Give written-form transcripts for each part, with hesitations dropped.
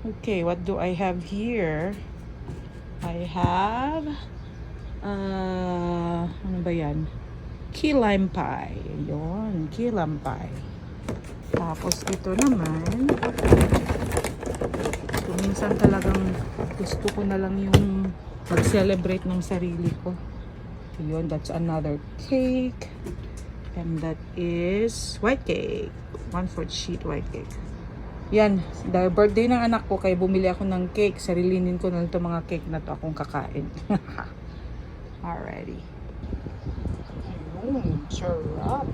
Okay, what do I have here? I have ano ba yan? Key lime pie. Yun, key lime pie. Tapos ito naman, kung minsan talagang gusto ko na lang yung mag-celebrate ng sarili ko. Yun, that's another cake. And that is white cake. 1/4 sheet white cake. Yan, dahil birthday ng anak ko, kaya bumili ako ng cake. Sarilinin ko na ito mga cake na to akong kakain. Alrighty. Ayun, sarap.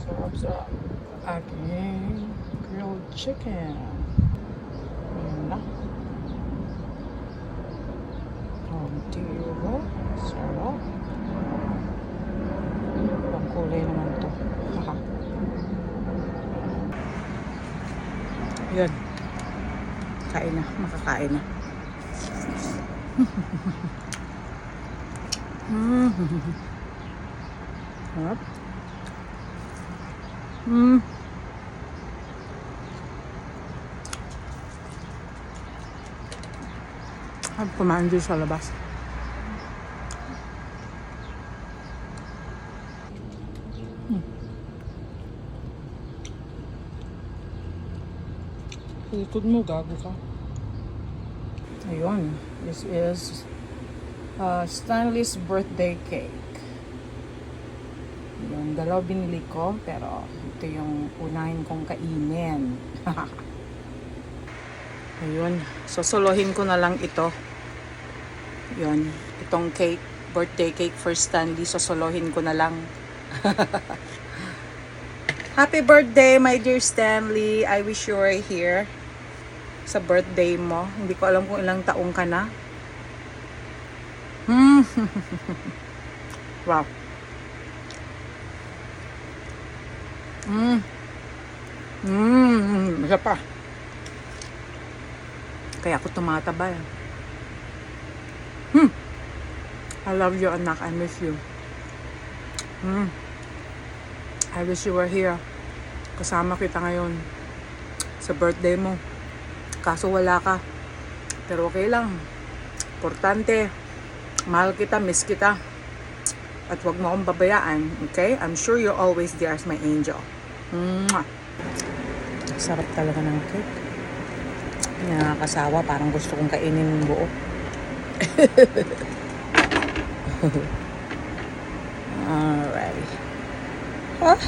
Sarap. Aking grilled chicken. Ayan na. Diba? Sarap. Pangkulay naman to. Haha. Yun. Kain na. Makakain na. Sarap. At kumain din sa labas. Likod mo, gago ka. Ayun. This is Stanley's birthday cake. Yung dalaw binili ko, pero ito yung unahin kong kainin. Ayun. Sosolohin ko na lang ito. Yun. Itong cake, birthday cake for Stanley, sosolohin ko na lang. Happy birthday, my dear Stanley. I wish you were here sa birthday mo. Hindi ko alam kung ilang taong ka na. Wow. Isa pa. Kaya ako tumataba. I love you, anak. I miss you. I wish you were here. Kasama kita ngayon sa birthday mo. Kaso wala ka. Pero okay lang. Importante, mahal kita, miss kita. At wag mo akong babayaan. Okay? I'm sure you're always there as my angel. Mwah! Sarap talaga ng cake. Nakakasawa. Parang gusto kong kainin buo. Alright. Ah.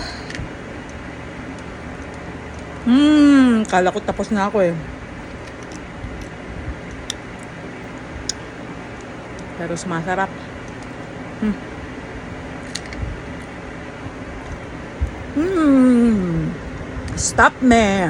Kala ko tapos na ako eh. Pero sumasarap. Stop me.